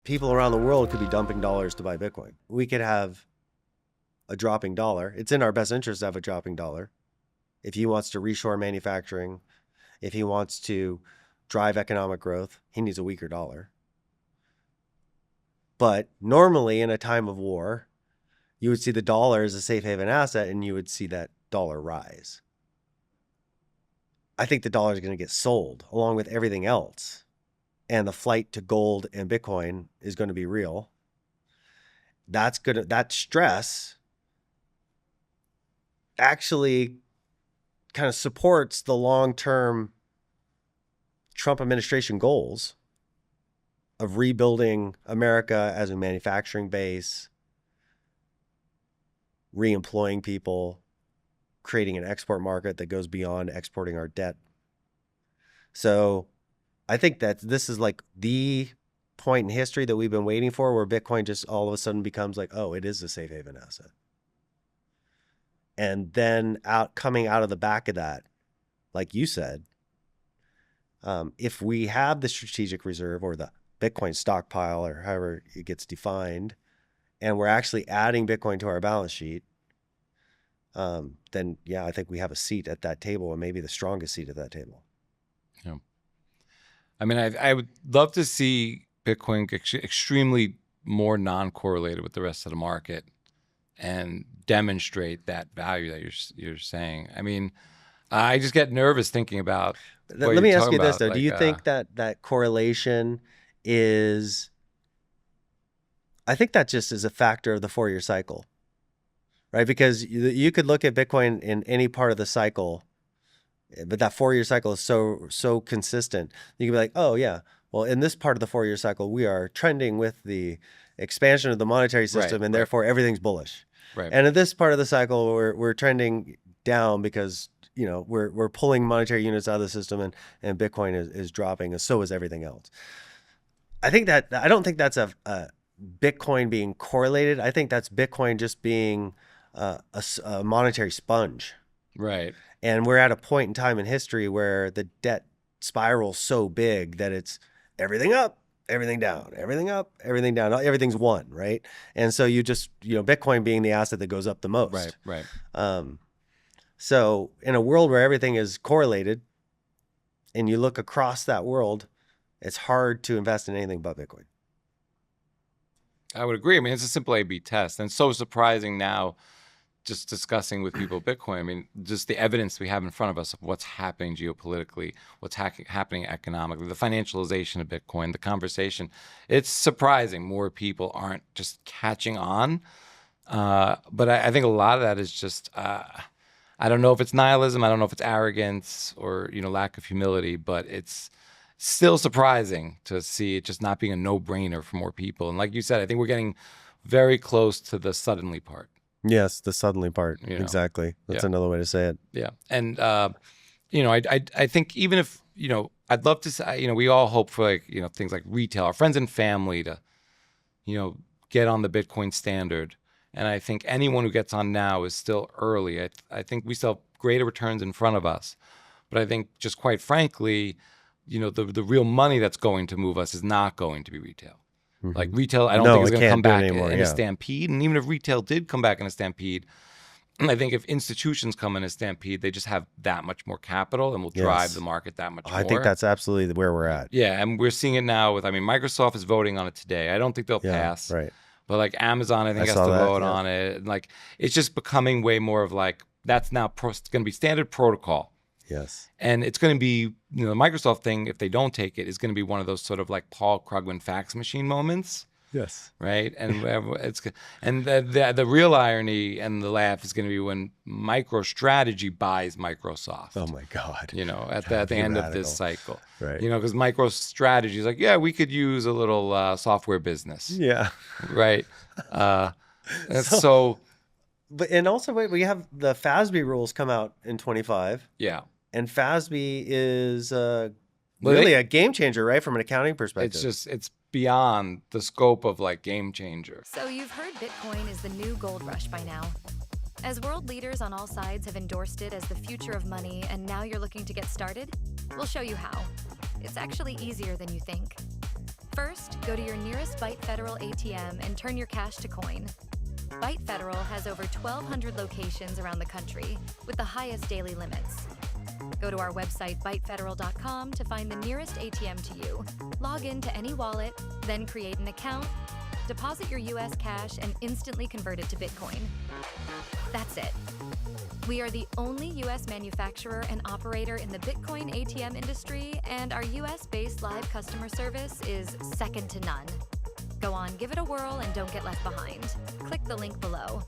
people around the world could be dumping dollars to buy Bitcoin. We could have a dropping dollar. It's in our best interest to have a dropping dollar. If he wants to reshore manufacturing, if he wants to drive economic growth, he needs a weaker dollar. But normally in a time of war, you would see the dollar as a safe haven asset and you would see that dollar rise. I think the dollar is going to get sold along with everything else. And the flight to gold and Bitcoin is going to be real. That stress actually kind of supports the long-term Trump administration goals of rebuilding America as a manufacturing base, re-employing people, creating an export market that goes beyond exporting our debt. So I think that this is like the point in history that we've been waiting for, where Bitcoin just all of a sudden becomes like, oh, it is a safe haven asset. And then coming out of the back of that, like you said, if we have the strategic reserve or the Bitcoin stockpile or however it gets defined, and we're actually adding Bitcoin to our balance sheet, then yeah, I think we have a seat at that table, and maybe the strongest seat at that table. Yeah. I mean, I would love to see Bitcoin extremely more non-correlated with the rest of the market and demonstrate that value that you're saying. I mean, I just get nervous thinking about. Let me ask you this though: do you think that correlation is? I think that just is a factor of the 4-year cycle, right? Because you could look at Bitcoin in any part of the cycle, but that 4-year cycle is so consistent. You can be like, oh yeah, well in this part of the 4-year cycle, we are trending with the expansion of the monetary system, and therefore everything's bullish. Right. And in this part of the cycle, we're trending down because we're pulling monetary units out of the system, and Bitcoin is dropping, and so is everything else. I don't think that's a Bitcoin being correlated. I think that's Bitcoin just being a monetary sponge. Right. And we're at a point in time in history where the debt spiral's so big that it's everything up, everything down, everything up, everything down. Everything's one, right? And so you just, Bitcoin being the asset that goes up the most. Right. So in a world where everything is correlated and you look across that world, it's hard to invest in anything but Bitcoin. I would agree. I mean, it's a simple A/B test. And it's so surprising now, just discussing with people Bitcoin. I mean, just the evidence we have in front of us of what's happening geopolitically, what's happening economically, the financialization of Bitcoin, the conversation. It's surprising more people aren't just catching on. But I think a lot of that is just, I don't know if it's nihilism. I don't know if it's arrogance or, lack of humility, but it's still surprising to see it just not being a no-brainer for more people. And like you said, I think we're getting very close to the suddenly part. Yes, the suddenly part. Exactly. That's another way to say it. Yeah. And, I think even if, I'd love to say, we all hope for things like retail, our friends and family to, get on the Bitcoin standard. And I think anyone who gets on now is still early. I think we still have greater returns in front of us. But I think just quite frankly, the real money that's going to move us is not going to be retail. Mm-hmm. Like retail, I don't think is going to come back in a stampede. And even if retail did come back in a stampede, I think if institutions come in a stampede, they just have that much more capital and will drive the market that much more. I think that's absolutely where we're at. Yeah, and we're seeing it now with, Microsoft is voting on it today. I don't think they'll pass. Right. But like Amazon, I think has to vote on it. And like, it's just becoming way more of like, that's now going to be standard protocol. Yes. And it's going to be, the Microsoft thing, if they don't take it, is going to be one of those sort of like Paul Krugman fax machine moments. Yes. Right. And the real irony and the laugh is going to be when MicroStrategy buys Microsoft. Oh my God. At the end of this cycle. Right. Because MicroStrategy is like, yeah, we could use a little software business. Yeah. Right. So. But and also we have the FASB rules come out in 25. Yeah. And FASB is really a game changer, right, from an accounting perspective. It's beyond the scope of like game changer. So you've heard Bitcoin is the new gold rush by now. As world leaders on all sides have endorsed it as the future of money, and now you're looking to get started, we'll show you how. It's actually easier than you think. First, go to your nearest Byte Federal ATM and turn your cash to coin. Byte Federal has over 1,200 locations around the country with the highest daily limits. Go to our website, bytefederal.com, to find the nearest ATM to you. Log in to any wallet, then create an account, deposit your US cash, and instantly convert it to Bitcoin. That's it. We are the only US manufacturer and operator in the Bitcoin ATM industry, and our US-based live customer service is second to none. Go on, give it a whirl, and don't get left behind. Click the link below.